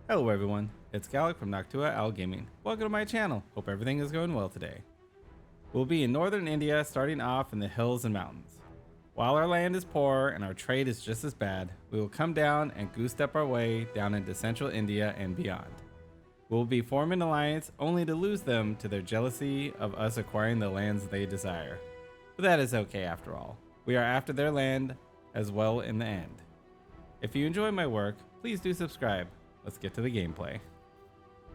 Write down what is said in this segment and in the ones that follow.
Hello everyone, it's Gallic from Noctua Owl Gaming. Welcome to my channel. Hope everything is going well today. We'll be in northern India, starting off in the hills and mountains. While our land is poor and our trade is just as bad, we will come down and goose step our way down into central India and beyond. We'll be forming an alliance only to lose them to their jealousy of us acquiring the lands they desire. But that is okay after all. We are after their land as well in the end. If you enjoy my work, please do subscribe. Let's get to the gameplay.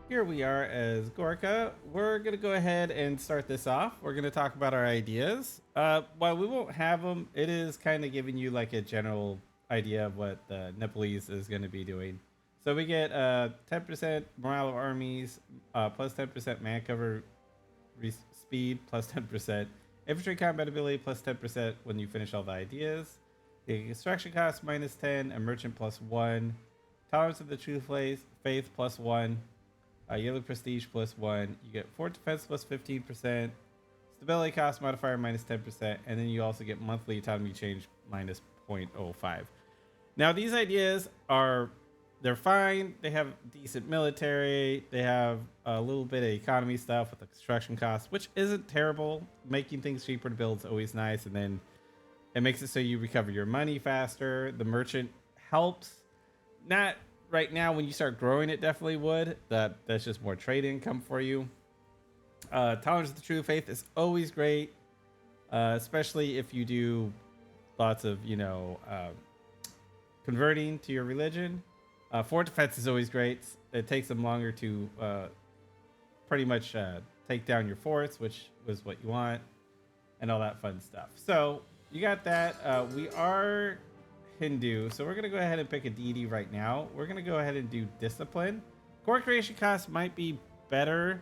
Here we are as Gorka. We're going to go ahead and start this off. We're going to talk about our ideas. While we won't have them, it is kind of giving you like a general idea of what the Nepalese is going to be doing. So we get 10% morale of armies, plus 10% man cover speed, plus 10%. Infantry combat ability, plus 10% when you finish all the ideas. The construction cost, minus 10. A merchant, plus 1. Tolerance of the True Faith plus 1. Yellow Prestige plus 1. You get Fort Defense plus 15%. Stability cost modifier minus 10%. And then you also get monthly autonomy change minus 0.05. Now these ideas they're fine. They have decent military. They have a little bit of economy stuff with the construction costs, which isn't terrible. Making things cheaper to build is always nice. And then it makes it so you recover your money faster. The merchant helps. Not right now. When you start growing, it definitely would. That's just more trade income for you. Tolerance of the True Faith is always great, especially if you do lots of converting to your religion. Fort Defense is always great. It takes them longer to pretty much take down your forts, which was what you want, and all that fun stuff. So you got that. We are Hindu, so we're gonna go ahead and pick a deity right now. We're gonna go ahead and do discipline. Core creation cost might be better,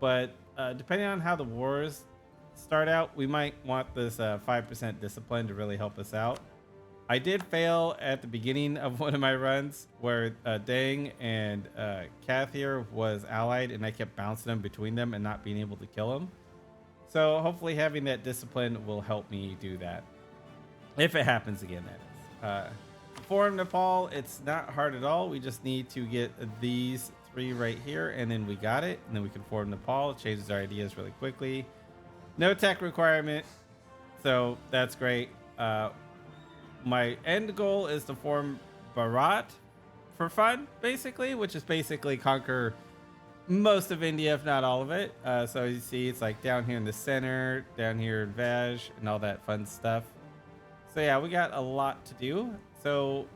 but depending on how the wars start out, we might want this 5% discipline to really help us out. I did fail at the beginning of one of my runs where Dang and Kathir was allied, and I kept bouncing them between them and not being able to kill them. So hopefully having that discipline will help me do that, if it happens again, that is. For Nepal, it's not hard at all. We just need to get these 3 right here, and then we got it. And then we can form Nepal. It changes our ideas really quickly. No tech requirement, so that's great. My end goal is to form Bharat for fun, basically, which is basically conquer most of India, if not all of it. So you see, it's like down here in the center, down here in Vaj, and all that fun stuff. So yeah, we got a lot to do. So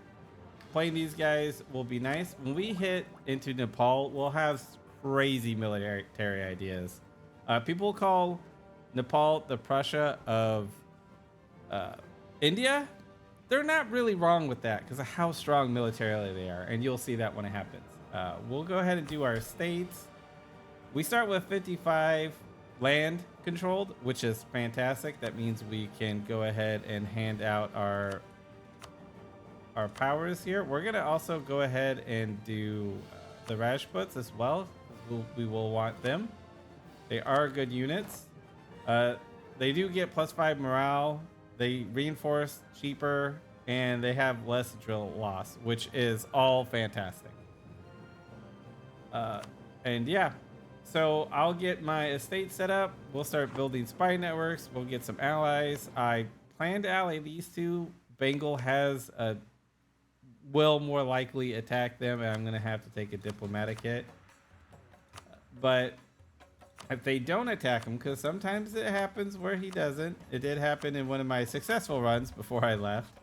playing these guys will be nice. When we hit into Nepal, we'll have crazy military ideas. People call Nepal the Prussia of India. They're not really wrong with that because of how strong militarily they are, and you'll see that when it happens. We'll go ahead and do our states. We start with 55 land controlled, which is fantastic. That means we can go ahead and hand out our powers here. We're gonna also go ahead and do the Rajputs as well. We will want them. They are good units. They do get +5 morale. They reinforce cheaper, and they have less drill loss, which is all fantastic. And yeah, so I'll get my estate set up. We'll start building spy networks. We'll get some allies. I plan to ally these 2. Bengal will more likely attack them, and I'm going to have to take a diplomatic hit. But if they don't attack him, because sometimes it happens where he doesn't. It did happen in one of my successful runs before I left,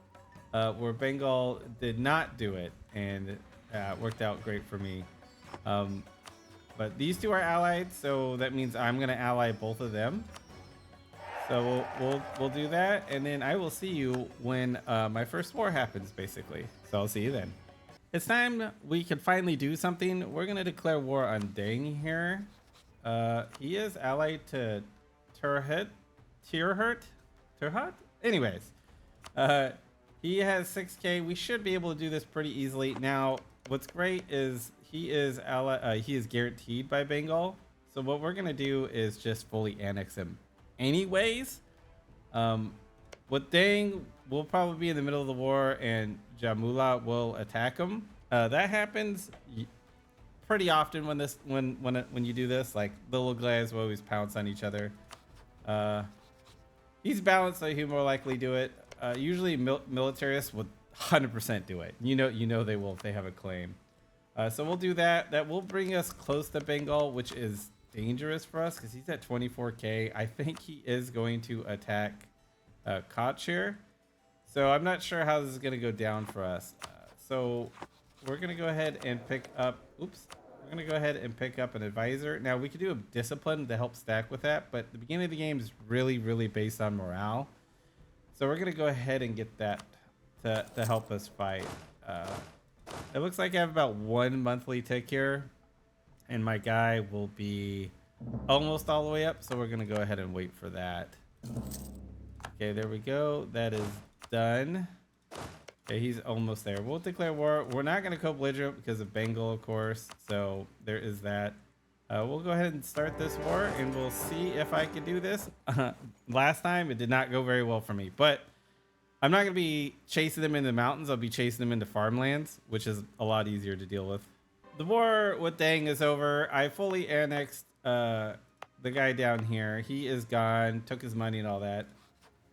where Bengal did not do it, and it worked out great for me. But these 2 are allied, so that means I'm gonna ally both of them. So we'll do that, and then I will see you when my first war happens, basically. So I'll see you then. It's time we can finally do something. We're gonna declare war on Dang here. He is allied to Turhat. Anyways, he has 6K. We should be able to do this pretty easily. Now, what's great is he is guaranteed by Bengal. So what we're gonna do is just fully annex him. Anyways, with Dang, we'll probably be in the middle of the war, and Jamula will attack him. That happens. pretty often when you do this. Like the little guys will always pounce on each other. He's balanced, so he'll more likely do it. Usually militarists would 100% do it. You know they will if they have a claim. So we'll do that. That will bring us close to Bengal, which is dangerous for us because he's at 24k. I think he is going to attack Kachir. So I'm not sure how this is going to go down for us. So we're going to go ahead and pick up, we're going to go ahead and pick up an advisor. Now we could do a discipline to help stack with that, but the beginning of the game is really, really based on morale. So we're going to go ahead and get that to help us fight. It looks like I have about 1 monthly tick here, and my guy will be almost all the way up. So we're going to go ahead and wait for that. Okay, there we go. That is done. Okay, he's almost there. We'll declare war. We're not going to co-belligerent because of Bengal, of course. So there is that. We'll go ahead and start this war, and we'll see if I can do this. Last time, it did not go very well for me, but I'm not going to be chasing them into the mountains. I'll be chasing them into farmlands, which is a lot easier to deal with. The war with Dang is over. I fully annexed the guy down here. He is gone, took his money and all that.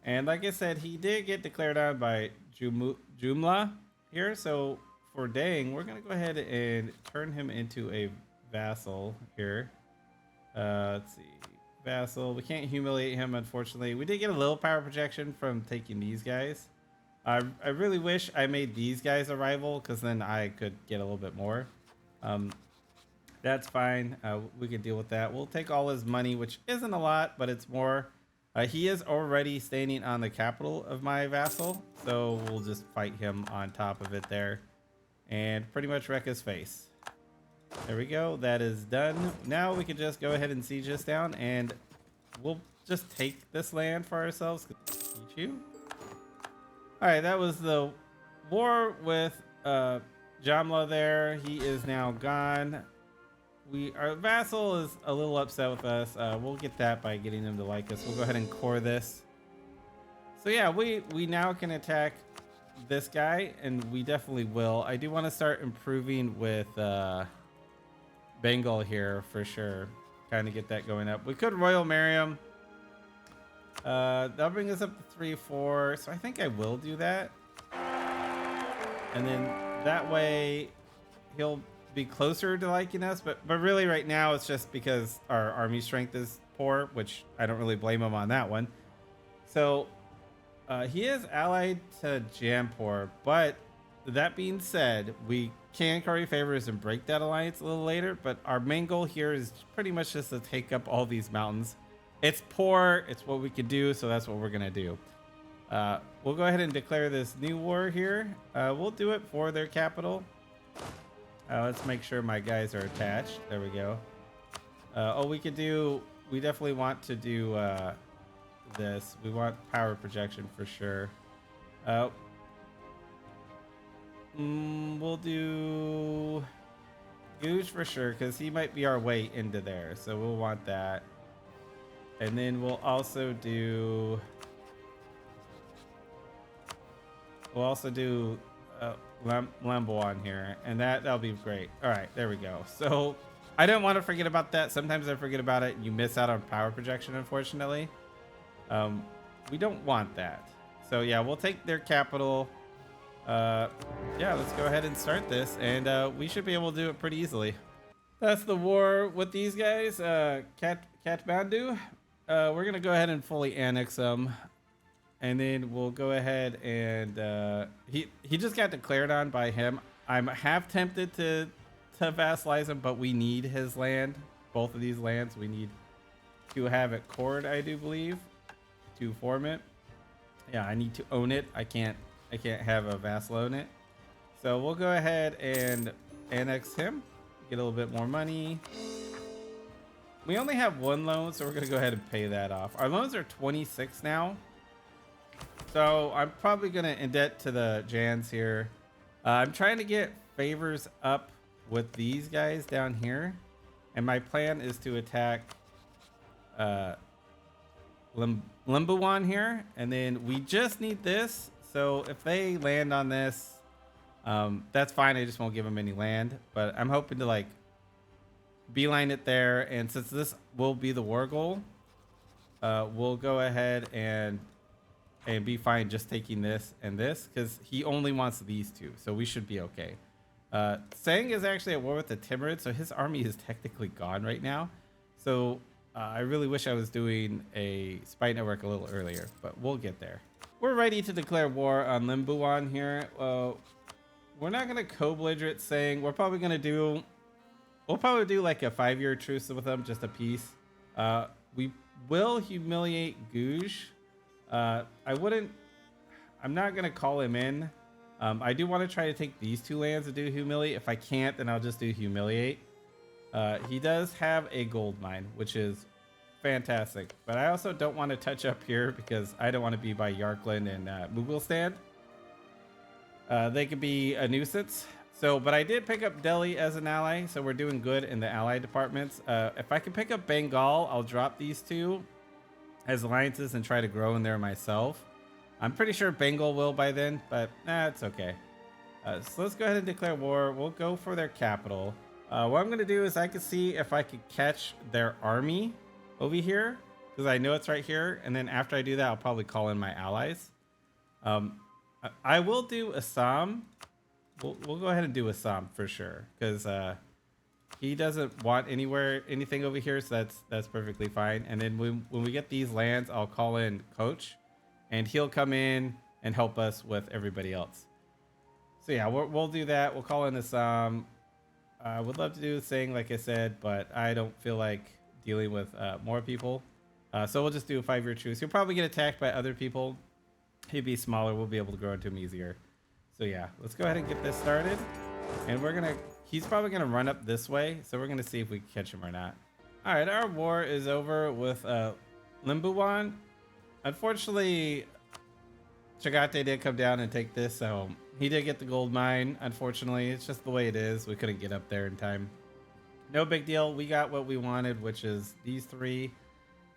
And like I said, he did get declared on by Jumla here. So for Dang, we're going to go ahead and turn him into a vassal here. Let's see. Vassal. We can't humiliate him, unfortunately. We did get a little power projection from taking these guys. I really wish I made these guys a rival, because then I could get a little bit more. That's fine. We can deal with that. We'll take all his money, which isn't a lot, but it's more. He is already standing on the capital of my vassal, so we'll just fight him on top of it there and pretty much wreck his face. There we go. That is done. Now we can just go ahead and siege this down, and we'll just take this land for ourselves. You. All right, that was the war with Jamla there. He is now gone. Our vassal is a little upset with us. We'll get that by getting him to like us. We'll go ahead and core this. So yeah, we now can attack this guy, and we definitely will. I do want to start improving with Bengal here for sure. Kind of get that going up. We could Royal Merriam. That'll bring us up to 3-4. So I think I will do that. And then that way he'll be closer to liking us. But really right now it's just because our army strength is poor, which I don't really blame him on that one. So he is allied to Jampur, but that being said, we can curry favors and break that alliance a little later, but our main goal here is pretty much just to take up all these mountains. It's poor, it's what we could do, so that's what we're gonna do. We'll go ahead and declare this new war here. We'll do it for their capital. Let's make sure my guys are attached. There we go. We definitely want to do this. We want power projection for sure. We'll do Goose for sure, because he might be our way into there, so we'll want that. And then we'll also do Lambo on here, and that'll be great. All right, there we go. So I don't want to forget about that. Sometimes I forget about it and you miss out on power projection, unfortunately. We don't want that. So yeah, we'll take their capital. Yeah, let's go ahead and start this, and we should be able to do it pretty easily. That's the war with these guys. Kathmandu. We're gonna go ahead and fully annex them, and then we'll go ahead and he just got declared on by him. I'm half tempted to vassalize him, but we need his land. Both of these lands we need to have it cored, I do believe, to form it. Yeah, I need to own it. I can't have a vassal own it. So we'll go ahead and annex him, get a little bit more money. We only have one loan, so we're gonna go ahead and pay that off. Our loans are 26 now, so I'm probably gonna indebt to the Jans here. I'm trying to get favors up with these guys down here, and my plan is to attack Limbuwan here, and then we just need this. So if they land on this, that's fine. I just won't give them any land, but I'm hoping to like beeline it there. And since this will be the war goal, we'll go ahead and be fine just taking this and this, because he only wants these two, so we should be okay. Sang is actually at war with the Timurids, so his army is technically gone right now. So I really wish I was doing a spy network a little earlier, but we'll get there. We're ready to declare war on Limbuan here. We're not gonna co-belligerate Sang. We'll probably do like a 5-year truce with them, just a peace. We will humiliate Gouge. I'm not gonna call him in. I do want to try to take these two lands to do humiliate. If I can't, then I'll just do humiliate. He does have a gold mine, which is fantastic, but I also don't want to touch up here because I don't want to be by Yarkland and Mughal. They could be a nuisance. So, but I did pick up Delhi as an ally, so we're doing good in the ally departments. If I can pick up Bengal, I'll drop these two as alliances and try to grow in there myself. I'm pretty sure Bengal will by then, but it's okay. So let's go ahead and declare war. We'll go for their capital. What I'm going to do is I can see if I could catch their army over here, because I know it's right here. And then after I do that, I'll probably call in my allies. I will do Assam. We'll go ahead and do Assam for sure, because he doesn't want anything over here, so that's perfectly fine. And then when we get these lands, I'll call in Coach, and he'll come in and help us with everybody else. So yeah, we'll do that. We'll call in Assam. I would love to do the thing, like I said, but I don't feel like dealing with more people. So we'll just do a 5-year truce. He'll probably get attacked by other people. He'd be smaller. We'll be able to grow into him easier. So yeah, let's go ahead and get this started. And he's probably gonna run up this way. So we're gonna see if we can catch him or not. All right, our war is over with Limbuan. Unfortunately, Chagate did come down and take this, so he did get the gold mine. Unfortunately, it's just the way it is. We couldn't get up there in time. No big deal. We got what we wanted, which is these three.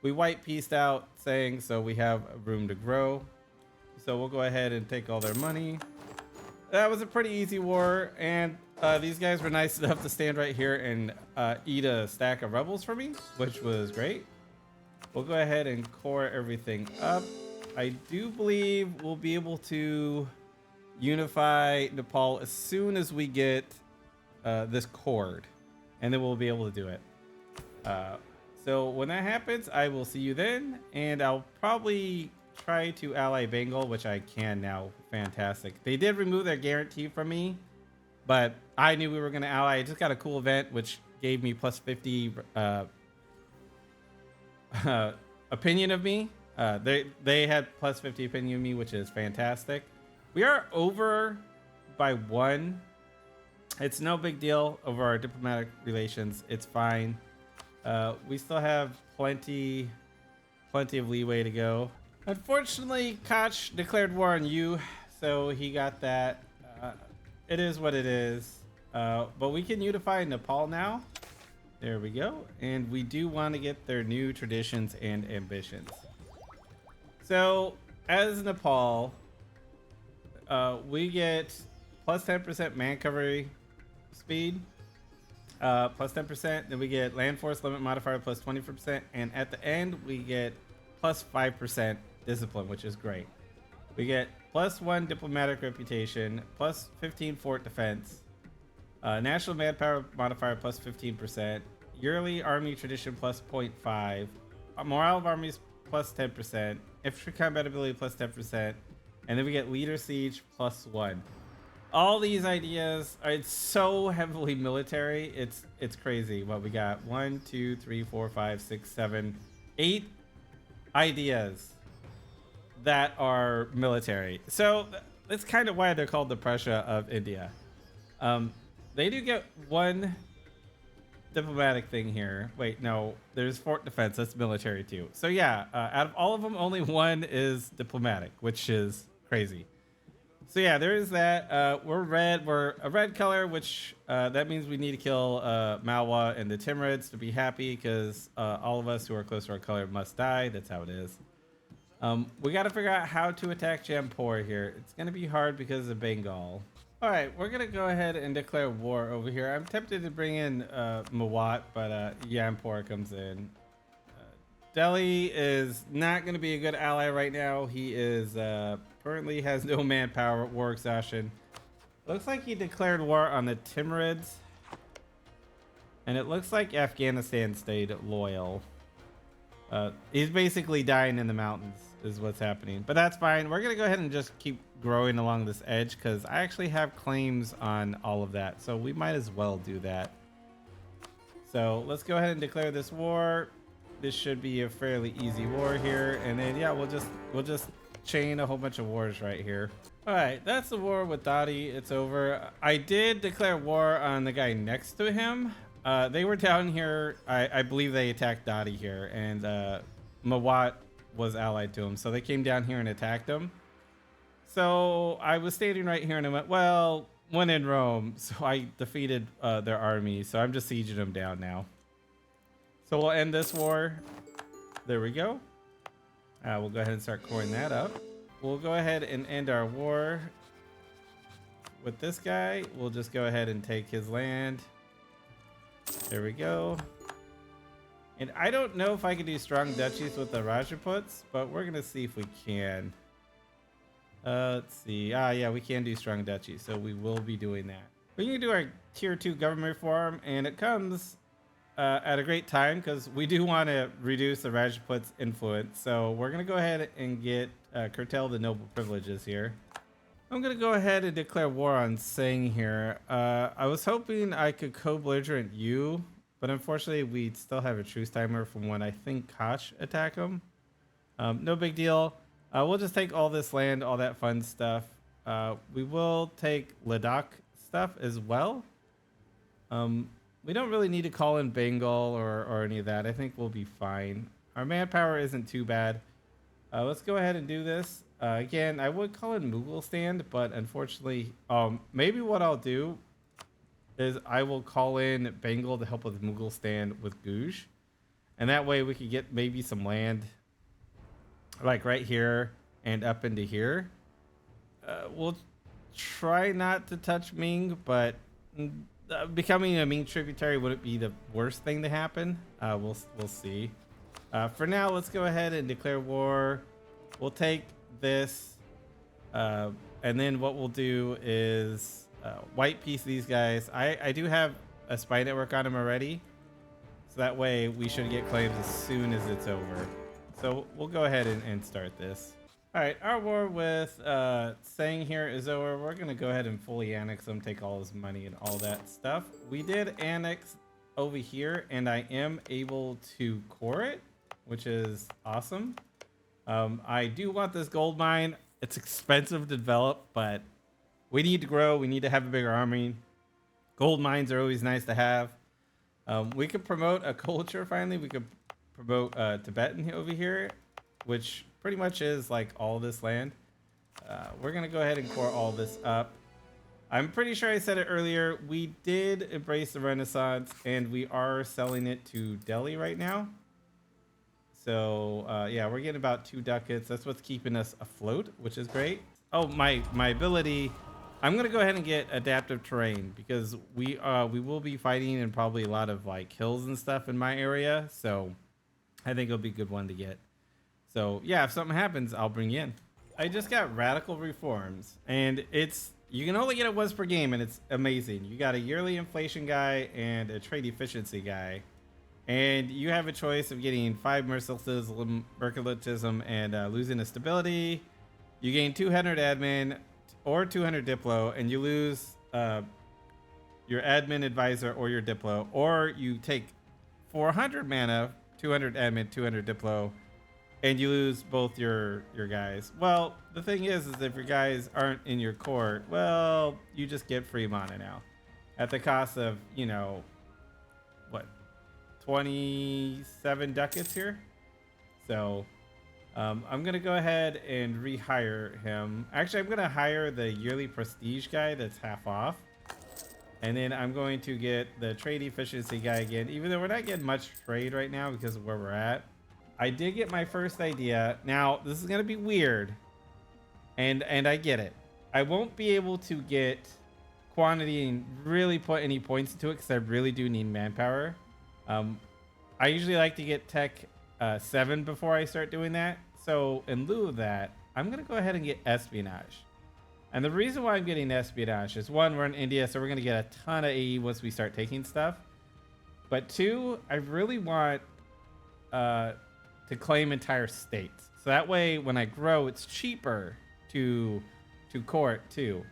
We white pieced out Sang, so we have room to grow. So we'll go ahead and take all their money. That was a pretty easy war, and these guys were nice enough to stand right here and eat a stack of rebels for me, which was great. We'll go ahead and core everything up. I do believe we'll be able to unify Nepal as soon as we get this cord, and then we'll be able to do it. So when that happens, I will see you then, and I'll probably try to ally Bengal, which I can now. Fantastic. They did remove their guarantee from me, but I knew we were going to ally. I just got a cool event, which gave me plus 50 opinion of me. They had plus 50 opinion of me, which is fantastic. We are over by 1. It's no big deal over our diplomatic relations. It's fine. We still have plenty of leeway to go. Unfortunately, Koch declared war on you, so he got that. It is what it is. But we can unify Nepal now. There we go. And we do want to get their new traditions and ambitions. So, as Nepal, we get plus 10% man cover speed, plus 10%. Then we get land force limit modifier plus 20%. And at the end, we get plus 5% discipline, which is great. We get plus 1 diplomatic reputation, plus 15 fort defense, national manpower modifier plus 15%, yearly army tradition plus 0.5, morale of armies plus 10%, infantry compatibility plus 10%, and then we get leader siege plus 1. All these ideas are so heavily military. It's crazy. What we got: 1, 2, 3, 4, 5, 6, 7, 8 ideas that are military. So that's kind of why they're called the Prussia of India. They do get 1 diplomatic thing here. Wait, no, there's fort defense. That's military too. So yeah, out of all of them, only 1 is diplomatic, which is crazy. So yeah, there is that. We're red. We're a red color, which that means we need to kill Malwa and the Timurids to be happy, because all of us who are close to our color must die. That's how it is. We got to figure out how to attack Jampur here. It's going to be hard because of Bengal. All right, we're gonna go ahead and declare war over here. I'm tempted to bring in Mawat, but Yampor comes in. Delhi is not gonna be a good ally right now. He is currently has no manpower, war exhaustion. Looks like he declared war on the Timurids, and it looks like Afghanistan stayed loyal. He's basically dying in the mountains is what's happening, but that's fine. We're gonna go ahead and just keep growing along this edge because I actually have claims on all of that, so we might as well do that. So let's go ahead and declare this war. This should be a fairly easy war here, and then yeah, we'll just chain a whole bunch of wars right here. All right, that's the war with Dottie. It's over. I did declare war on the guy next to him. They were down here. I believe they attacked Dottie here, and Mawat was allied to him, so they came down here and attacked him. So I was standing right here, and I went, well, when in Rome. So I defeated their army, so I'm just sieging them down now. So we'll end this war. There we go. We'll go ahead and start coring that up. We'll go ahead and end our war with this guy. We'll just go ahead and take his land. There we go. And I don't know if I can do strong duchies with the Rajaputs, but we're gonna see if we can. Let's see. Yeah, we can do strong duchies, so we will be doing that. We're gonna do our tier 2 government reform, and it comes at a great time because we do want to reduce the Rajput's influence. So we're gonna go ahead and get curtail the noble privileges here. I'm gonna go ahead and declare war on Singh here. I was hoping I could co-belligerent you, but unfortunately we still have a truce timer from when I think Koch attack him. No big deal. We'll just take all this land, all that fun stuff. We will take Ladakh stuff as well. We don't really need to call in Bengal or any of that. I think we'll be fine. Our manpower isn't too bad. Let's go ahead and do this. Again, I would call in Mughal stand, but unfortunately, maybe what I'll do is I will call in Bengal to help with Mughal stand with Guj. And that way we could get maybe some land like right here and up into here. We'll try not to touch Ming, but becoming a Ming tributary wouldn't be the worst thing to happen. We'll see. For now, let's go ahead and declare war. We'll take this, and then what we'll do is white piece these guys. I do have a spy network on them already, so that way we should get claims as soon as it's over. So we'll go ahead and start this. All right, our war with Sang here is over. We're gonna go ahead and fully annex him, take all his money and all that stuff. We did annex over here, and I am able to core it, which is awesome. I do want this gold mine. It's expensive to develop, but we need to grow. We need to have a bigger army. Gold mines are always nice to have. We could promote a culture finally. We could promote Tibetan over here, which pretty much is like all this land. We're gonna go ahead and core all this up. I'm pretty sure I said it earlier. We did embrace the Renaissance, and we are selling it to Delhi right now. So yeah, we're getting about 2 ducats. That's what's keeping us afloat, which is great. Oh, my ability. I'm gonna go ahead and get adaptive terrain because we will be fighting in probably a lot of like hills and stuff in my area. So I think it'll be a good one to get. So yeah, if something happens, I'll bring you in. I just got radical reforms, and you can only get it once per game, and it's amazing. You got a yearly inflation guy and a trade efficiency guy. And you have a choice of getting 5 mercantilism and losing a stability. You gain 200 admin or 200 diplo, and you lose your admin advisor or your diplo. Or you take 400 mana, 200 admin, 200 diplo, and you lose both your guys. Well, the thing is if your guys aren't in your court, well, you just get free mana now at the cost of, you know, what? 27 ducats here. So I'm gonna go ahead and rehire him. Actually, I'm gonna hire the yearly prestige guy that's half off, and then I'm going to get the trade efficiency guy again, even though we're not getting much trade right now because of where we're at. I did get my first idea. Now this is gonna be weird, and I get it. I won't be able to get quantity and really put any points into it because I really do need manpower. I usually like to get tech 7 before I start doing that. So in lieu of that, I'm going to go ahead and get espionage. And the reason why I'm getting espionage is, one, we're in India, so we're going to get a ton of AE once we start taking stuff. But two, I really want to claim entire states. So that way, when I grow, it's cheaper to court too.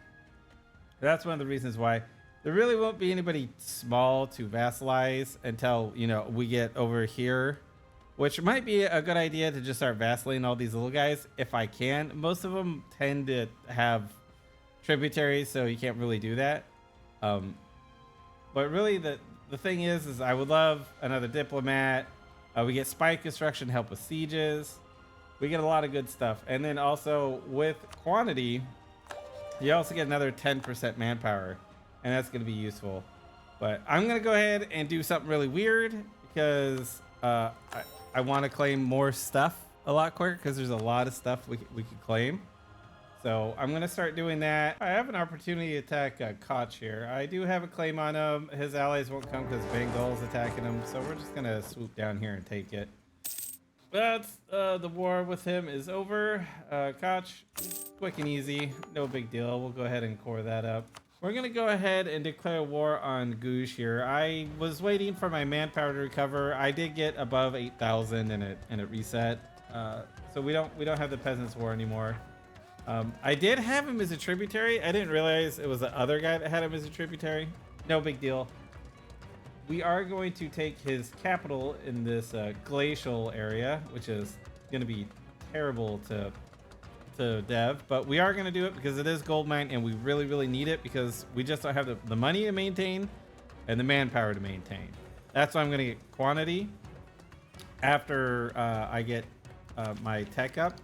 That's one of the reasons why there really won't be anybody small to vassalize until, you know, we get over here, which might be a good idea to just start vassalizing all these little guys if I can. Most of them tend to have tributaries, so you can't really do that. But really the thing is I would love another diplomat. We get spy construction, help with sieges. We get a lot of good stuff. And then also with quantity, you also get another 10% manpower, and that's going to be useful. But I'm going to go ahead and do something really weird because I want to claim more stuff a lot quicker because there's a lot of stuff we could claim. So I'm going to start doing that. I have an opportunity to attack Koch here. I do have a claim on him. His allies won't come because Bengal's attacking him. So we're just going to swoop down here and take it. That's the war with him is over. Koch, quick and easy. No big deal. We'll go ahead and core that up. We're going to go ahead and declare war on Goosh here. I was waiting for my manpower to recover. I did get above 8,000 and it reset. So we don't have the Peasants War anymore. I did have him as a tributary. I didn't realize it was the other guy that had him as a tributary. No big deal. We are going to take his capital in this glacial area, which is going to be terrible to dev, but we are going to do it because it is gold mine and we really need it because we just don't have the money to maintain and the manpower to maintain. That's why I'm going to get quantity after I get my tech up.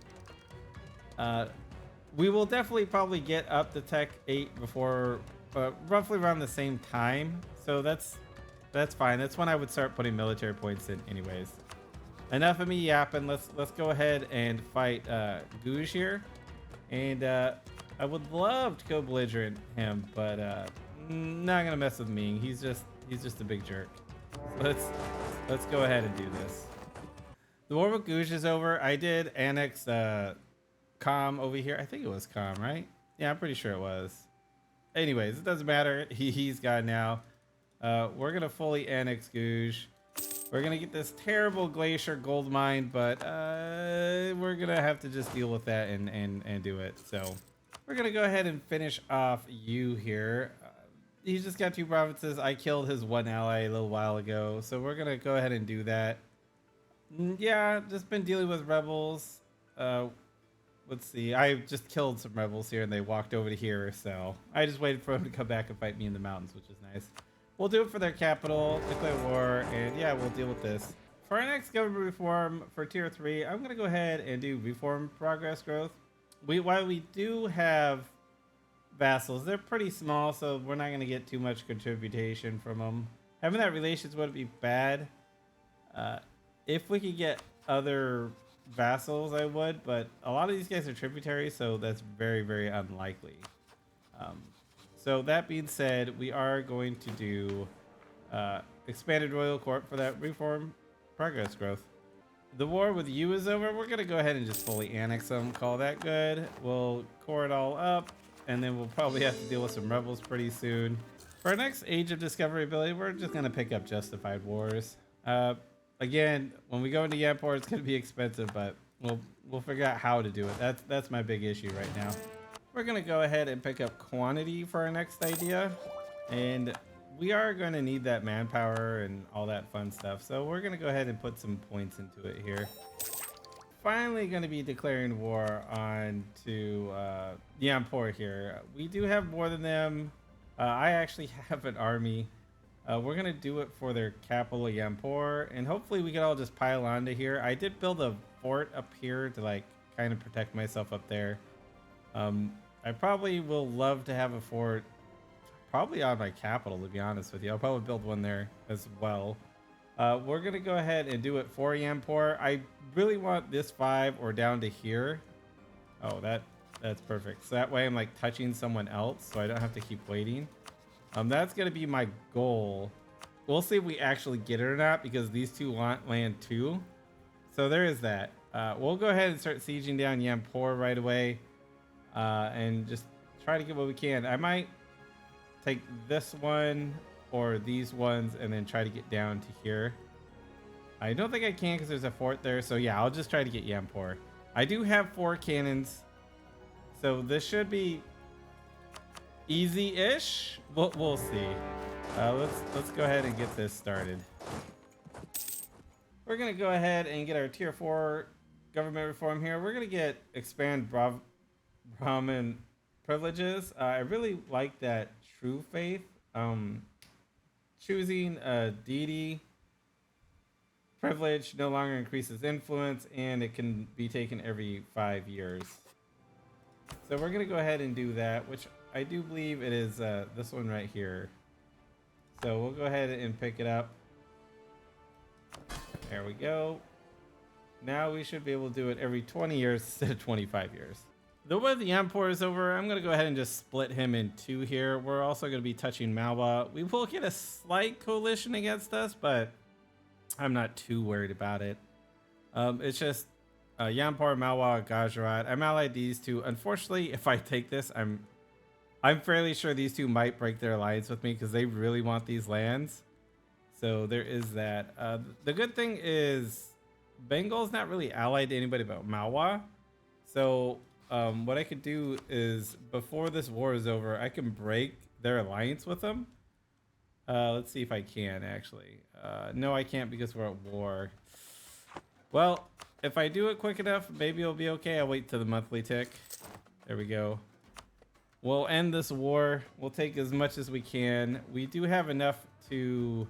We will definitely probably get up to tech 8 before roughly around the same time, so that's fine. That's when I would start putting military points in anyways. Enough of me yapping. Let's go ahead and fight Goosh here. And I would love to go belligerent him, but not gonna mess with me. He's just a big jerk. So let's go ahead and do this. The war with Goosh is over. I did annex Com over here. I think it was Com, right? Yeah, I'm pretty sure it was. Anyways, it doesn't matter. He's gone now. We're gonna fully annex Goosh. We're gonna get this terrible glacier gold mine, but we're gonna have to just deal with that and do it. So we're gonna go ahead and finish off you here. He's just got 2 provinces. I killed his 1 ally a little while ago, so we're gonna go ahead and do that. Yeah, just been dealing with rebels. Let's see. I just killed some rebels here, and they walked over to here, so I just waited for them to come back and fight me in the mountains, which is nice. We'll do it for their capital, declare war, and yeah, we'll deal with this. For our next government reform for tier 3, I'm going to go ahead and do reform progress growth. While we do have vassals, they're pretty small, so we're not going to get too much contribution from them. Having that relations wouldn't be bad. If we could get other vassals, I would, but a lot of these guys are tributaries, so that's very unlikely. So that being said, we are going to do expanded royal court for that reform progress growth. The war with you is over. We're going to go ahead and just fully annex them. Call that good. We'll core it all up, and then we'll probably have to deal with some rebels pretty soon. For our next Age of Discovery ability, we're just going to pick up Justified Wars. Again, when we go into Yampor, it's going to be expensive, but we'll figure out how to do it. That's my big issue right now. We're going to go ahead and pick up quantity for our next idea, and we are going to need that manpower and all that fun stuff, so we're going to go ahead and put some points into it here. Finally going to be declaring war on to Yampor here. We do have more than them. I actually have an army. We're going to do it for their capital, Yampor, and hopefully we can all just pile onto here. I did build a fort up here to like kind of protect myself up there. I probably will love to have a fort probably on my capital, to be honest with you. I'll probably build one there as well. We're going to go ahead and do it for Yampor. I really want this 5 or down to here. Oh, that's perfect. So that way I'm like touching someone else, so I don't have to keep waiting. That's gonna be my goal. We'll see if we actually get it or not, because these two want land too. So there is that. We'll go ahead and start sieging down Yampor right away, and just try to get what we can. I might take this one or these ones and then try to get down to here. I don't think I can because there's a fort there. So yeah, I'll just try to get Yampor. I do have 4 cannons, so this should be easy-ish. We'll see. Let's go ahead and get this started. We're gonna go ahead and get our tier 4 government reform here. We're gonna expand Brahmin privileges. I really like that true faith. Choosing a deity privilege no longer increases influence, and it can be taken every 5 years. So we're gonna go ahead and do that, which I do believe it is this one right here. So we'll go ahead and pick it up. There we go. Now we should be able to do it every 20 years instead of 25 years. The way the Yampor is over, I'm going to go ahead and just split him in 2 here. We're also going to be touching Malwa. We will get a slight coalition against us, but I'm not too worried about it. It's just Yampor, Malwa, Gujarat. I'm allied these two. Unfortunately, if I take this, I'm fairly sure these two might break their alliance with me because they really want these lands. So there is that. The good thing is Bengal's not really allied to anybody but Malwa. So what I could do is, before this war is over, I can break their alliance with them. Let's see if I can, actually. No, I can't because we're at war. Well, if I do it quick enough, maybe it'll be okay. I'll wait till the monthly tick. There we go. We'll end this war. We'll take as much as we can. We do have enough to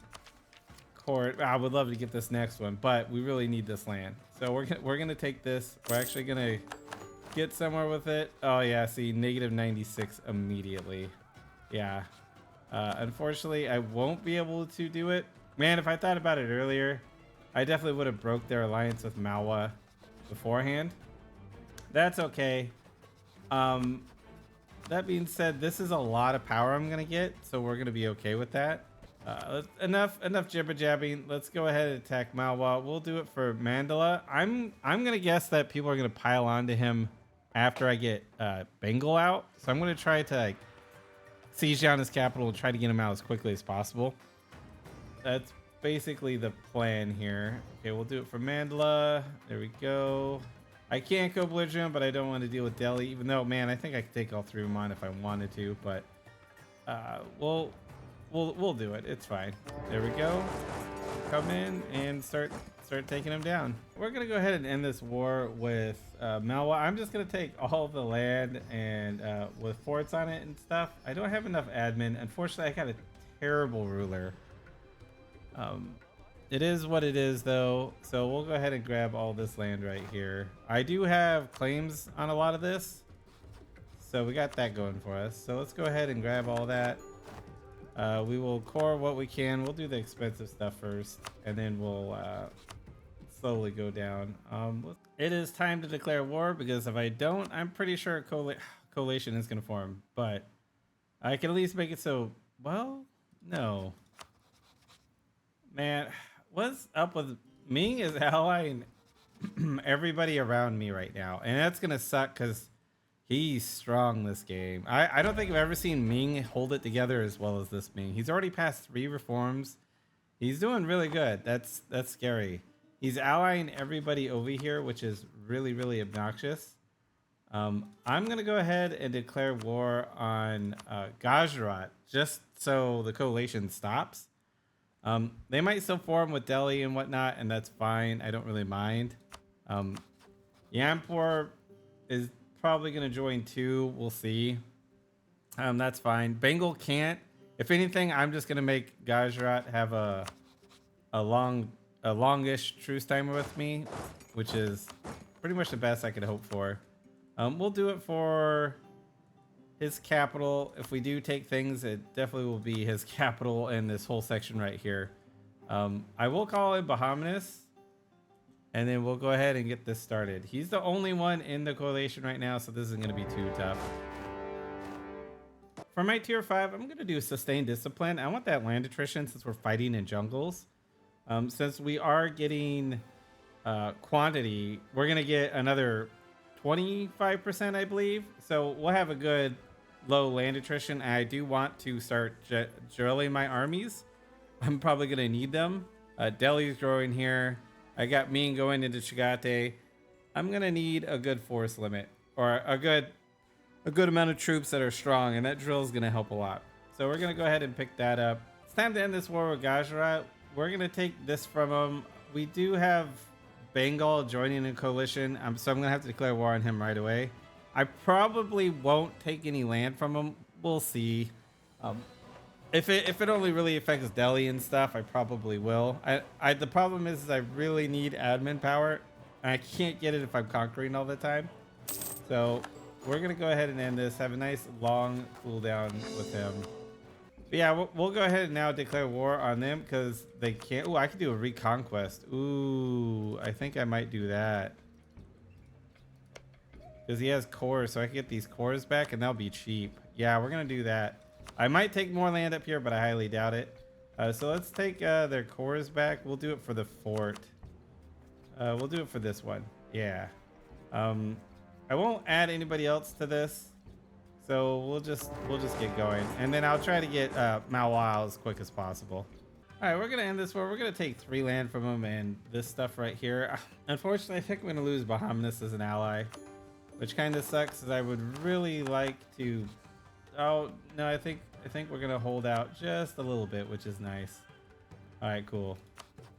court. I would love to get this next one, but we really need this land. So we're gonna take this. We're actually gonna get somewhere with it. Oh yeah, see, -96 immediately. Yeah. Unfortunately, I won't be able to do it. Man, if I thought about it earlier, I definitely would have broke their alliance with Malwa beforehand. That's okay. That being said, this is a lot of power I'm gonna get, so we're gonna be okay with that. Enough jibber jabbing. Let's go ahead and attack Malwa. We'll do it for Mandala. I'm gonna guess that people are gonna pile onto him after I get Bengal out, so I'm gonna try to like siege down his capital and try to get him out as quickly as possible. That's basically the plan here. Okay, we'll do it for Mandala. There we go. I can't go belligerent, but I don't want to deal with Delhi, even though, man, I think I could take all 3 of mine if I wanted to, but we'll do it. It's fine. There we go. Come in and start taking him down. We're gonna go ahead and end this war with Malwa. I'm just gonna take all the land and with forts on it and stuff. I don't have enough admin. Unfortunately, I got a terrible ruler. It is what it is, though. So we'll go ahead and grab all this land right here. I do have claims on a lot of this, so we got that going for us. So let's go ahead and grab all that. We will core what we can. We'll do the expensive stuff first, and then we'll slowly go down. It is time to declare war, because if I don't, I'm pretty sure a coalition is going to form. But I can at least make it so, well, no. Man, what's up with Ming is allying everybody around me right now, and that's gonna suck because he's strong this game. I don't think I've ever seen Ming hold it together as well as this Ming. He's already passed 3 reforms. He's doing really good. That's scary. He's allying everybody over here, which is really, really obnoxious. I'm gonna go ahead and declare war on Gujarat just so the coalition stops. They might still form with Delhi and whatnot, and that's fine. I don't really mind. Yampur is probably going to join too. We'll see. That's fine. Bengal can't. If anything, I'm just going to make Gujarat have a longish truce timer with me, which is pretty much the best I could hope for. We'll do it for his capital. If we do take things, it definitely will be his capital and this whole section right here. I will call it Bahamas, and then we'll go ahead and get this started. He's the only one in the coalition right now, so this isn't going to be too tough. For my tier 5, I'm gonna do sustained discipline. I want that land attrition since we're fighting in jungles. Since we are getting quantity, we're gonna get another 25%, I believe. So we'll have a good low land attrition. And I do want to start drilling my armies. I'm probably gonna need them. Delhi's growing here. I got Ming going into Chagate. I'm gonna need a good force limit or a good amount of troops that are strong, and that drill is gonna help a lot. So we're gonna go ahead and pick that up. It's time to end this war with Gujarat. We're gonna take this from them. We do have Bengal joining a coalition, so I'm gonna have to declare war on him right away. I probably won't take any land from him. We'll see. If it only really affects Delhi and stuff, I probably will. The problem is I really need admin power, and I can't get it if I'm conquering all the time. So we're gonna go ahead and end this. Have a nice long cooldown with him. But yeah, we'll go ahead and now declare war on them because they can't. Ooh, I could do a reconquest. Ooh, I think I might do that because he has cores, so I can get these cores back, and they'll be cheap. Yeah, we're gonna do that. I might take more land up here, but I highly doubt it. So let's take their cores back. We'll do it for the fort. We'll do it for this one. Yeah. I won't add anybody else to this, so we'll just get going, and then I'll try to get Malwa as quick as possible. All right, we're gonna end this war. We're gonna take 3 land from him and this stuff right here. Unfortunately, I think I'm gonna lose Bahamas as an ally, which kind of sucks, because I would really like to. Oh no, I think we're gonna hold out just a little bit, which is nice. All right, cool.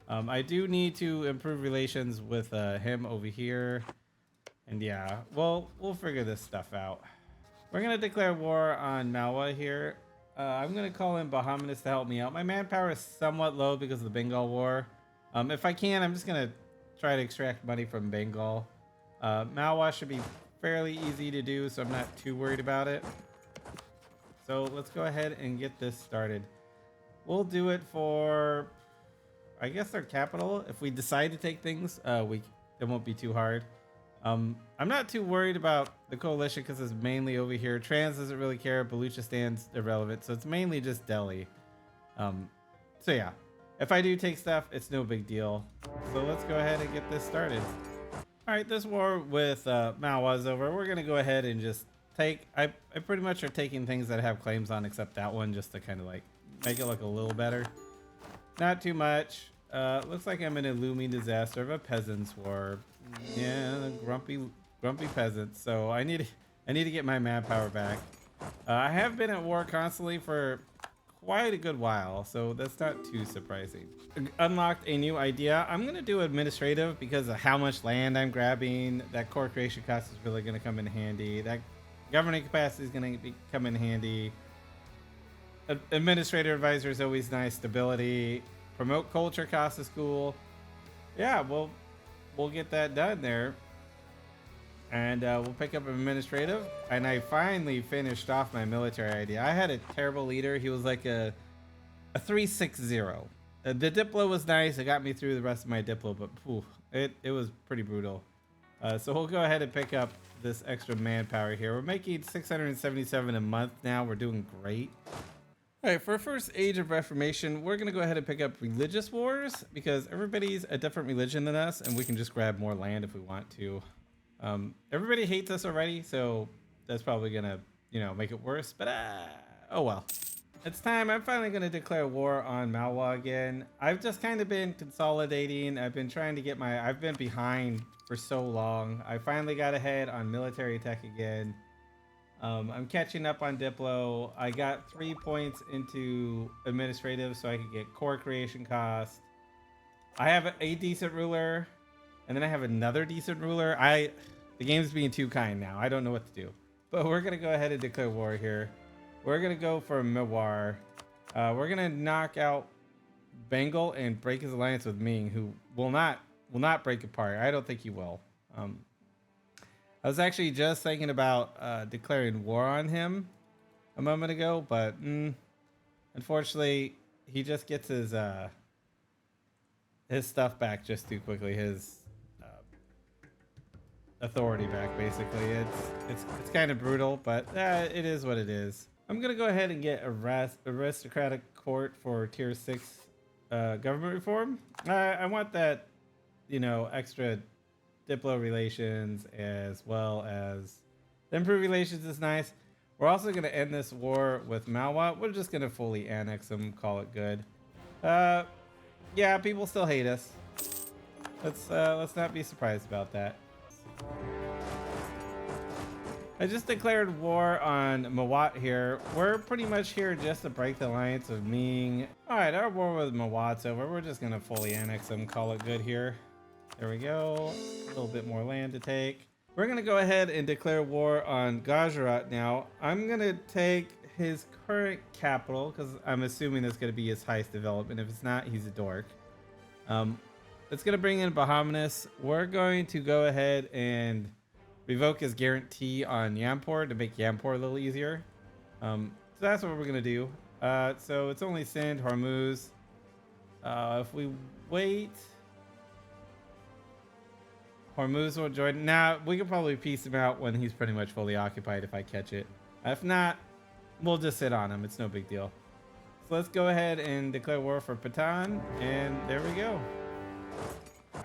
I do need to improve relations with him over here. And yeah, well, we'll figure this stuff out. We're gonna declare war on Malwa here. I'm gonna call in Bahamas to help me out. My manpower is somewhat low because of the Bengal War. If I can, I'm just gonna try to extract money from Bengal. Malwa should be fairly easy to do, so I'm not too worried about it. So let's go ahead and get this started. We'll do it for, I guess, their capital. If we decide to take things, it won't be too hard. I'm not too worried about the coalition because it's mainly over here. Trans doesn't really care. Baluchistan's irrelevant, so it's mainly just Delhi. So yeah, if I do take stuff, it's no big deal. So let's go ahead and get this started. All right, this war with Malwa is over. We're gonna go ahead and just take. I pretty much are taking things that I have claims on, except that one, just to kind of like make it look a little better. Not too much. Looks like I'm in a looming disaster of a peasants' war. Yeah, the grumpy peasants. So I need to get my manpower back. I have been at war constantly for quite a good while, so that's not too surprising. Unlocked a new idea. I'm gonna do administrative because of how much land I'm grabbing. That core creation cost is really gonna come in handy. That governing capacity is gonna come in handy. Administrator advisor is always nice. Stability. Promote culture cost is cool. Yeah, we'll get that done there, and we'll pick up administrative. And I finally finished off my military idea. I had a terrible leader. He was like a 360. The Diplo was nice. It got me through the rest of my Diplo, but phew, it was pretty brutal. So we'll go ahead and pick up this extra manpower here. We're making 677 a month now. We're doing great. All right, for our first Age of Reformation, we're going to go ahead and pick up religious wars because everybody's a different religion than us, and we can just grab more land if we want to. Everybody hates us already, so that's probably going to, make it worse, but oh well. It's time. I'm finally going to declare war on Malwa again. I've just kind of been consolidating. I've been trying to get I've been behind for so long. I finally got ahead on military tech again. I'm catching up on Diplo. I got 3 points into administrative so I could get core creation cost. I have a decent ruler, and then I have another decent ruler. The game's being too kind now. I don't know what to do. But we're gonna go ahead and declare war here. We're gonna go for Mewar. We're gonna knock out Bengal and break his alliance with Ming, who will not break apart. I don't think he will. I was actually just thinking about declaring war on him a moment ago, but unfortunately, he just gets his stuff back just too quickly. His authority back, basically. It's kind of brutal, but it is what it is. I'm gonna go ahead and get aristocratic court for tier 6 government reform. I want that, you know, extra diplo relations as well as the improved relations is nice. We're also gonna end this war with Malwa. We're just gonna fully annex them, call it good. Yeah, people still hate us. Let's not be surprised about that. I just declared war on Mawat here. We're pretty much here just to break the alliance of Ming. All right, our war with Mawat's over. We're just gonna fully annex them, call it good here. There we go. A little bit more land to take. We're gonna go ahead and declare war on Gujarat now. I'm gonna take his current capital because I'm assuming that's gonna be his highest development. If it's not, he's a dork. It's gonna bring in Bahamanis. We're going to go ahead and revoke his guarantee on Yampur to make Yampur a little easier. So that's what we're gonna do. So it's only Sindh, Hormuz. If we wait, Hormuz will join. Now we could probably piece him out when he's pretty much fully occupied if I catch it. If not, we'll just sit on him. It's no big deal. So let's go ahead and declare war for Patan, and there we go.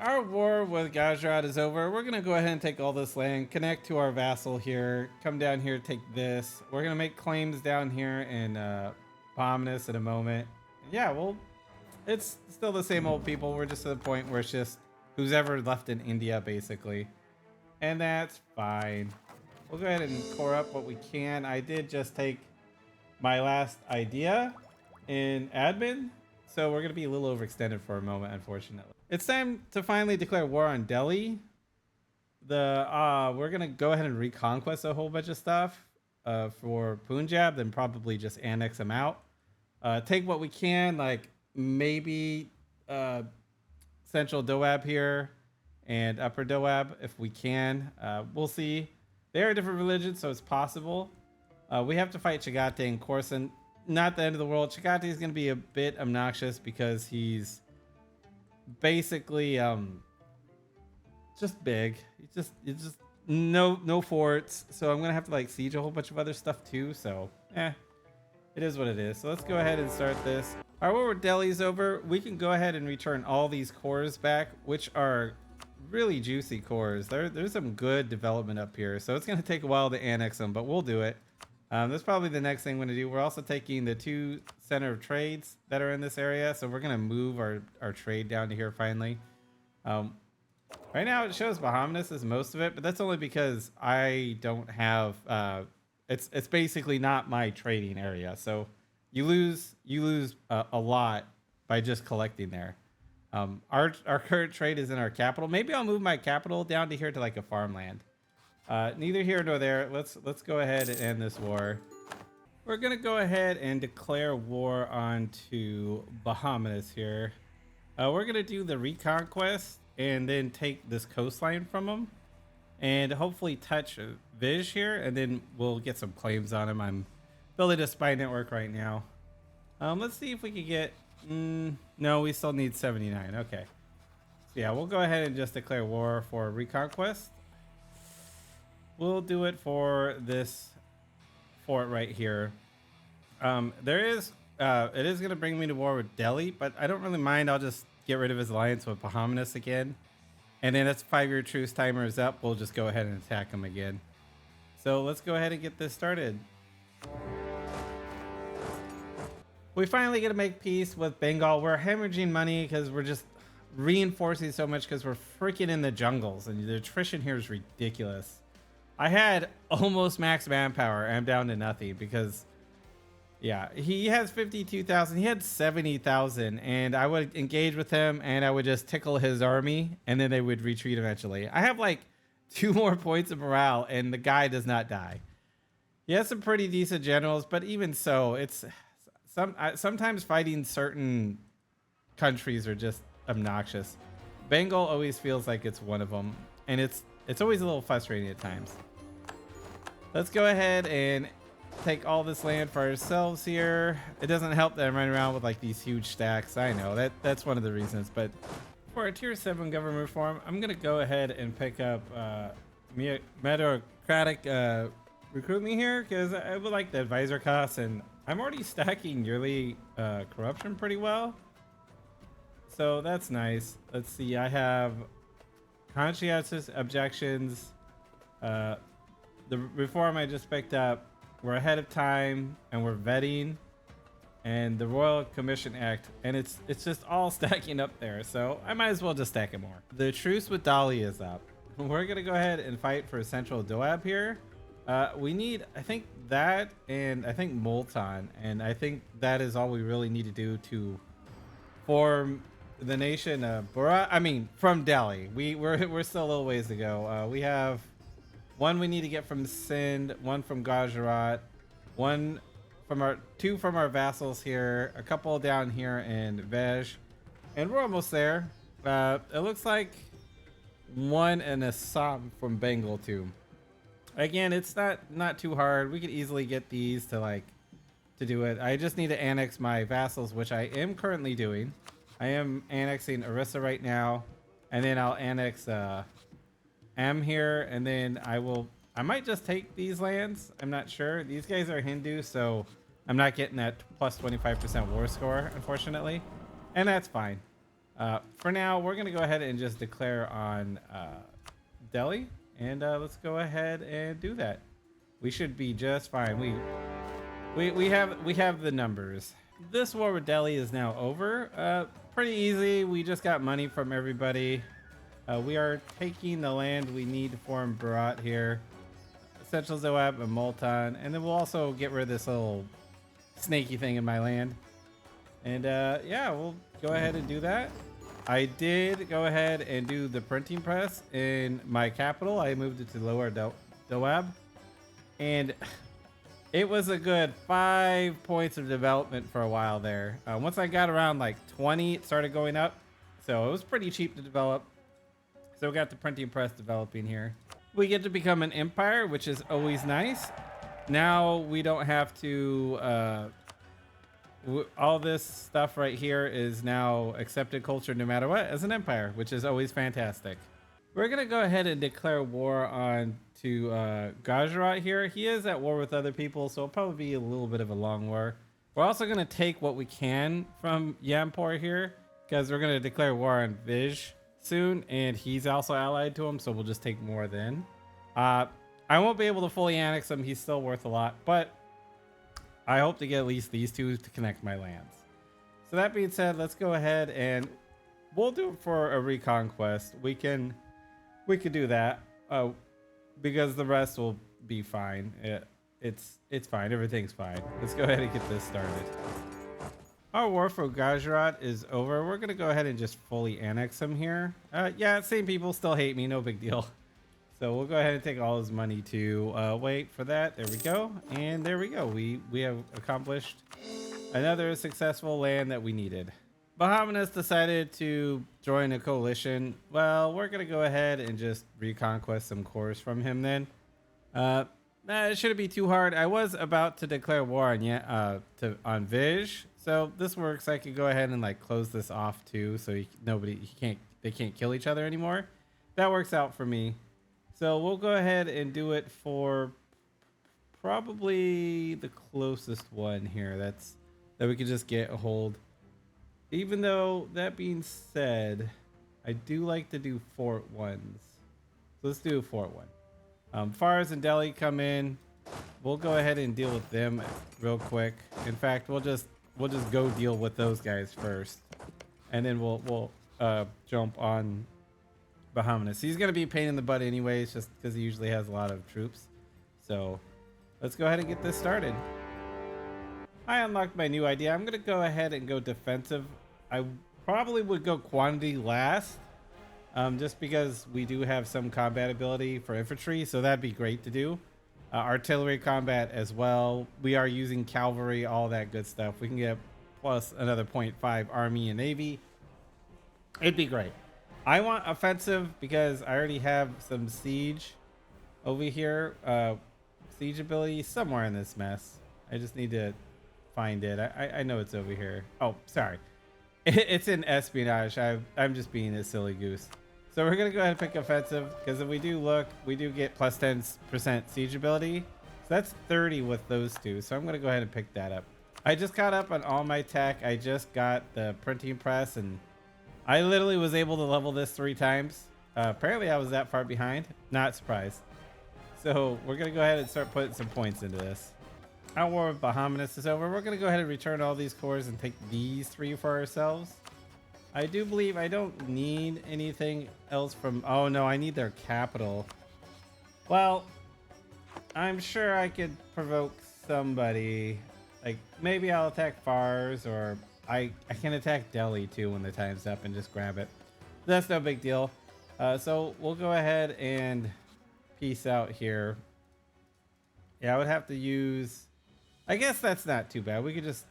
Our war with Gujarat is over. We're gonna go ahead and take all this land, connect to our vassal here, come down here, take this. We're gonna make claims down here in Bahamanis in a moment. Yeah, well, it's still the same old people. We're just to the point where it's just who's ever left in India, basically. And that's fine. We'll go ahead and core up what we can. I did just take my last idea in admin, so we're gonna be a little overextended for a moment, unfortunately. It's time to finally declare war on Delhi. We're gonna go ahead and reconquest a whole bunch of stuff for Punjab, then probably just annex them out. Take what we can, like maybe Central Doab here and Upper Doab if we can. We'll see. They are different religions, so it's possible. We have to fight Chagate and Khorasan. Not the end of the world. Chagate is going to be a bit obnoxious because he's basically just big. It's just no forts. So I'm going to have to like siege a whole bunch of other stuff too. So it is what it is. So let's go ahead and start this. All right, well, Delhi's over. We can go ahead and return all these cores back, which are really juicy cores. There's some good development up here. So it's going to take a while to annex them, but we'll do it. That's probably the next thing I'm going to do. We're also taking the 2 center of trades that are in this area. So we're going to move our trade down to here finally. Right now it shows Bahamanis as most of it, but that's only because I don't have, it's basically not my trading area. So you lose a lot by just collecting there. Our current trade is in our capital. Maybe I'll move my capital down to here to like a farmland. Neither here nor there. Let's go ahead and end this war. We're gonna go ahead and declare war onto Bahamanis here. We're gonna do the reconquest and then take this coastline from them, and hopefully touch Viz here, and then we'll get some claims on him. I'm building a spy network right now. Let's see if we can get. No, we still need 79. Okay. So yeah, we'll go ahead and just declare war for reconquest. We'll do it for this fort right here. It is going to bring me to war with Delhi, but I don't really mind. I'll just get rid of his alliance with Bahamanis again. And then that's 5-year truce timer is up. We'll just go ahead and attack him again. So let's go ahead and get this started. We finally get to make peace with Bengal. We're hemorrhaging money because we're just reinforcing so much because we're freaking in the jungles. And the attrition here is ridiculous. I had almost max manpower and I'm down to nothing because, yeah, he has 52,000. He had 70,000, and I would engage with him and I would just tickle his army and then they would retreat eventually. I have like 2 more points of morale and the guy does not die. He has some pretty decent generals, but even so, it's sometimes fighting certain countries are just obnoxious. Bengal always feels like it's one of them, and it's always a little frustrating at times. Let's go ahead and take all this land for ourselves here. It doesn't help that I'm running around with like these huge stacks. I know that's one of the reasons, but for a tier 7 government reform, I'm gonna go ahead and pick up meritocratic recruit me here? Because I would like the advisor costs, and I'm already stacking yearly corruption pretty well. So that's nice. Let's see. I have conscientious objections. The reform I just picked up, we're ahead of time, and we're vetting, and the Royal Commission Act, and it's just all stacking up there. So I might as well just stack it more. The truce with Dali is up. We're gonna go ahead and fight for Central Doab here. We need, I think that, and I think Multan, and I think that is all we really need to do to form the nation of Bora. I mean, from Delhi. We're still a little ways to go. We have one we need to get from Sind, one from Gujarat, one from two from our vassals here, a couple down here in Vej, and we're almost there. It looks like one in Assam from Bengal too. Again, it's not too hard. We could easily get these to do it. I just need to annex my vassals, which I am currently doing. I am annexing Orissa right now, and then I'll annex M here, and then I might just take these lands. I'm not sure. These guys are Hindu, so I'm not getting that plus 25% war score, unfortunately, and that's fine. For now, we're gonna go ahead and just declare on Delhi, and let's go ahead and do that. We should be just fine. We have the numbers. This war with Delhi is now over. Pretty easy. We just got money from everybody. We are taking the land we need to form Bharat here, Central Zoab and Multan, and then we'll also get rid of this little snaky thing in my land. And yeah, we'll go ahead and do that. I did go ahead and do the printing press in my capital. I moved it to Lower Doab, and it was a good 5 points of development for a while there. Once I got around like 20, it started going up, so it was pretty cheap to develop. So we got the printing press developing here. We get to become an empire, which is always nice. Now we don't have to all this stuff right here is now accepted culture no matter what as an empire, which is always fantastic. We're gonna go ahead and declare war on to Gujarat here. He is at war with other people, so it'll probably be a little bit of a long war. We're also gonna take what we can from Yampur here, because we're gonna declare war on Vij soon, and he's also allied to him, so we'll just take more then. I won't be able to fully annex him. He's still worth a lot, but I hope to get at least these two to connect my lands. So that being said, let's go ahead and we'll do it for a reconquest. We can do that because the rest will be fine. It's fine. Everything's fine. Let's go ahead and get this started. Our war for Gujarat is over. We're gonna go ahead and just fully annex him here. Yeah, same people still hate me. No big deal. So we'll go ahead and take all his money to wait for that. There we go. And there we go. We have accomplished another successful land that we needed. Bahman has decided to join a coalition. Well, we're going to go ahead and just reconquest some cores from him then. It shouldn't be too hard. I was about to declare war on Vij. So this works. I could go ahead and close this off too, so they can't kill each other anymore. That works out for me. So we'll go ahead and do it for probably the closest one here. That we could just get a hold. Even though, that being said, I do like to do Fort ones. So let's do Fort 1. Fars and Delhi come in. We'll go ahead and deal with them real quick. In fact, we'll just go deal with those guys first, and then we'll jump on Bahamas. He's gonna be a pain in the butt anyways, just because he usually has a lot of troops. So let's go ahead and get this started. I unlocked my new idea. I'm gonna go ahead and go defensive. I probably would go quantity last, just because we do have some combat ability for infantry, so that'd be great to do. Artillery combat as well. We are using cavalry, all that good stuff. We can get plus another 0.5 army and navy. It'd be great. I want offensive because I already have some siege over here. Siege ability somewhere in this mess. I just need to find it. I know it's over here. Oh, sorry. It's in espionage. I'm just being a silly goose. So we're going to go ahead and pick offensive, because if we do look, we do get plus 10% siege ability. that's 30 with those two. So I'm going to go ahead and pick that up. I just caught up on all my tech. I just got the printing press and I literally was able to level this 3 times. Apparently I was that far behind. Not surprised. So we're going to go ahead and start putting some points into this. Our war with Bahamas is over. We're going to go ahead and return all these cores and take these 3 for ourselves. I do believe I don't need anything else from... Oh, no, I need their capital. Well, I'm sure I could provoke somebody. Like, maybe I'll attack Fars, or I can attack Delhi, too, when the time's up and just grab it. That's no big deal. So we'll go ahead and peace out here. Yeah, I would have to use... I guess that's not too bad. We could just...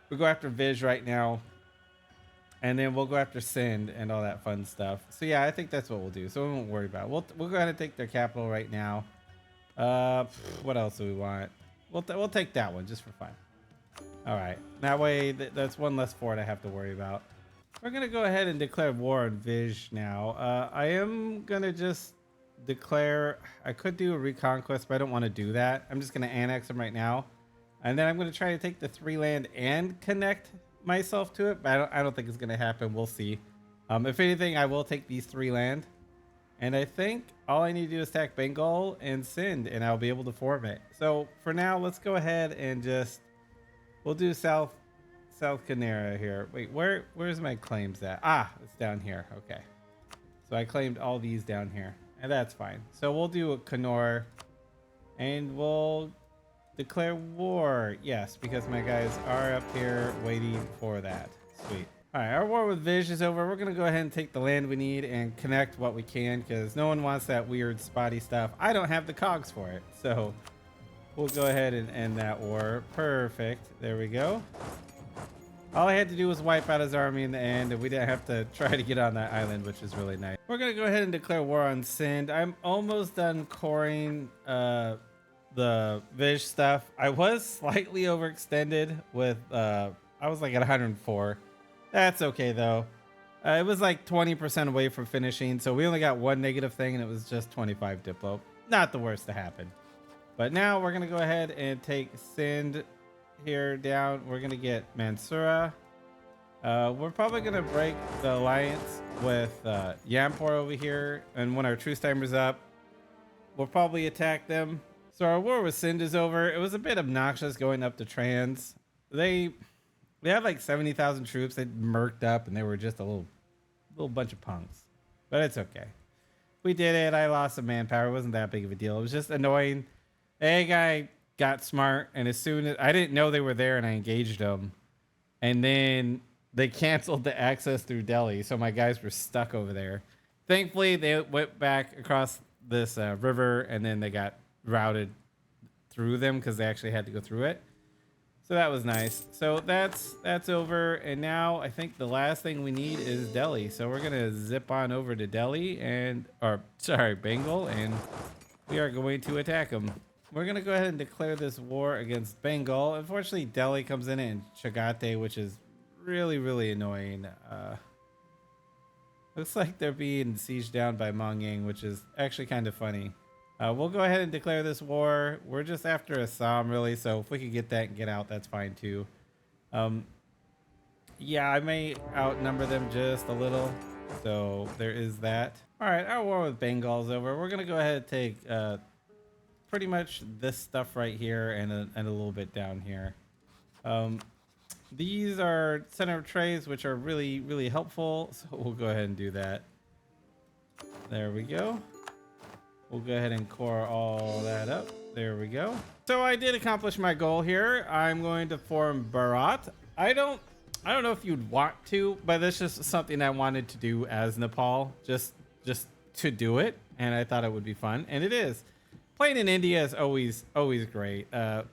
We'll go after Viz right now. And then we'll go after Sind and all that fun stuff. So yeah, I think that's what we'll do. So we won't worry about it. We'll go ahead and take their capital right now. What else do we want? We'll take that one just for fun. All right. That way, that's one less fort I have to worry about. We're going to go ahead and declare war on Viz now. I am going to just declare... I could do a reconquest, but I don't want to do that. I'm just going to annex them right now. And then I'm going to try to take the 3 land and connect myself to it, but I don't think it's going to happen. We'll see. If anything, I will take these 3 land. And I think all I need to do is attack Bengal and Sind, and I'll be able to form it. So for now, let's go ahead and just... We'll do South Canara here. Wait, where's my claims at? Ah, it's down here. Okay. So I claimed all these down here, and that's fine. So we'll do a Kanor, and we'll declare war. Yes, because my guys are up here waiting for that. Sweet. All right, our war with Viz is over. We're going to go ahead and take the land we need and connect what we can, because no one wants that weird spotty stuff. I don't have the cogs for it, so we'll go ahead and end that war. Perfect. There we go. All I had to do was wipe out his army in the end, and we didn't have to try to get on that island, which is really nice. We're going to go ahead and declare war on Sind. I'm almost done coring the Viz stuff. I was slightly overextended with... I was like at 104. That's okay, though. It was like 20% away from finishing, so we only got 1 negative thing, and it was just 25 Diplo. Not the worst to happen. But now we're going to go ahead and take Sind here down. We're going to get Mansoura. We're probably going to break the alliance with Yampur over here, and when our truce timer's up, we'll probably attack them. So our war with Sind is over. It was a bit obnoxious going up to Trans. They had like 70,000 troops. They murked up, and they were just a little bunch of punks. But it's okay. We did it. I lost some manpower. It wasn't that big of a deal. It was just annoying. A guy got smart, and as soon as I didn't know they were there, and I engaged them, and then they canceled the access through Delhi, so my guys were stuck over there. Thankfully, they went back across this river, and then they got routed through them because they actually had to go through it. So that was nice. So that's over, and now I think the last thing we need is Delhi. So we're gonna zip on over to Delhi Bengal, and we are going to attack them. We're gonna go ahead and declare this war against Bengal. Unfortunately, Delhi comes in and Chagate, which is really annoying. Looks like they're being sieged down by Mongyang, which is actually kind of funny. We'll go ahead and declare this war. We're just after Assam, really, so if we could get that and get out, that's fine too. Yeah, I may outnumber them just a little, so there is that. All right, our war with Bengal is over. We're gonna go ahead and take pretty much this stuff right here and a little bit down here. These are center of trays, which are really helpful, so we'll go ahead and do that. There we go. We'll go ahead and core all that up. There we go. So I did accomplish my goal here. I'm going to form Bharat. I don't know if you'd want to, but it's just something I wanted to do as Nepal, just to do it, and I thought it would be fun, and it is. Playing in India is always great.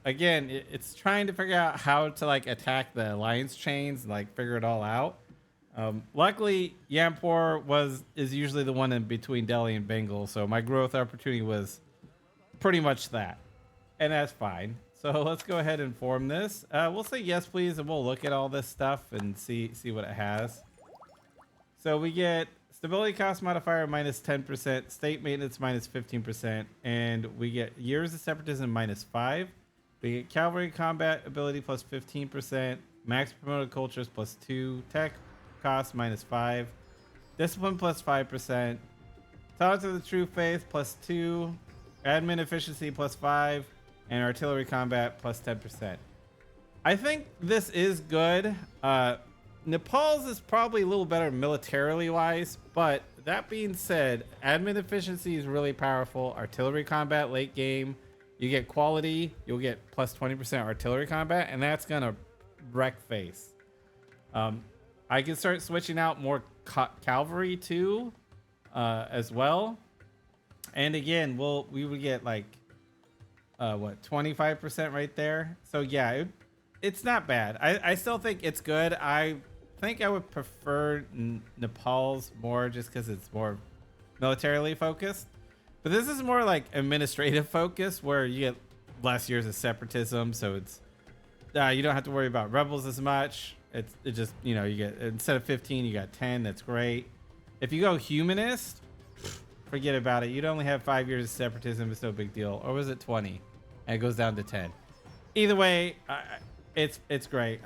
Again, it's trying to figure out how to like attack the alliance chains and like figure it all out. Luckily, Yampur is usually the one in between Delhi and Bengal, so my growth opportunity was pretty much that, and that's fine. So let's go ahead and form this. We'll say yes, please, and we'll look at all this stuff and see what it has. So we get stability cost modifier minus 10%, state maintenance minus 15%, and we get years of separatism minus 5. We get cavalry combat ability plus 15%, max promoted cultures plus 2, tech cost minus 5, discipline plus 5%, tolerance of the true faith plus 2, admin efficiency plus 5, and artillery combat plus 10%. I think this is good. Nepal's is probably a little better militarily wise, but that being said, admin efficiency is really powerful. Artillery combat late game, you get quality, you'll get plus 20% artillery combat, and that's gonna wreck face. I can start switching out more cavalry too, as well. And again, we would get like what, 25% right there. So yeah, it's not bad. I still think it's good. I think I would prefer Nepal's more just because it's more militarily focused. But this is more like administrative focus where you get less years of separatism. So it's you don't have to worry about rebels as much. It just, you know, you get, instead of 15, you got 10. That's great. If you go humanist, forget about it. You'd only have 5 years of separatism. It's no big deal. Or was it 20? And it goes down to 10. Either way, it's great.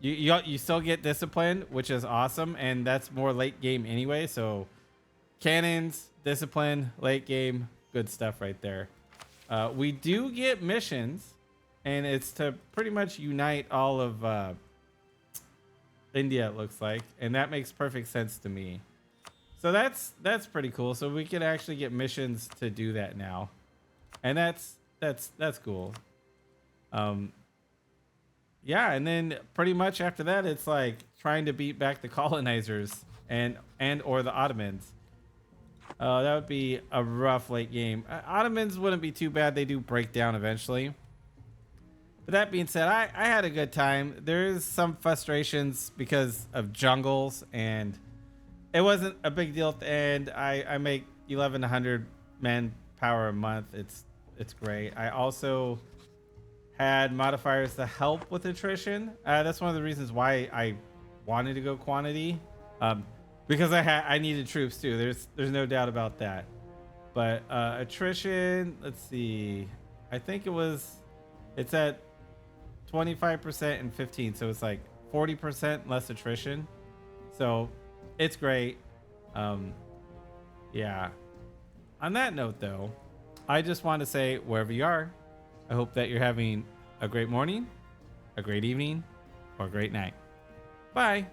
You still get discipline, which is awesome, and that's more late game anyway. So cannons, discipline, late game, good stuff right there. We do get missions, and it's to pretty much unite all of India, it looks like, and that makes perfect sense to me. So that's pretty cool. So we can actually get missions to do that now, and that's cool. Yeah, and then pretty much after that, it's like trying to beat back the colonizers and or the Ottomans. That would be a rough late game. Ottomans wouldn't be too bad. They do break down eventually. But that being said, I had a good time. There's some frustrations because of jungles, and it wasn't a big deal at the end. I make 1,100 manpower a month. It's great. I also had modifiers to help with attrition. That's one of the reasons why I wanted to go quantity, because I needed troops too. There's no doubt about that. But attrition, let's see, I think it's at 25% and 15, so it's like 40% less attrition. So it's great. Yeah. On that note, though, I just want to say, wherever you are, I hope that you're having a great morning, a great evening, or a great night. Bye.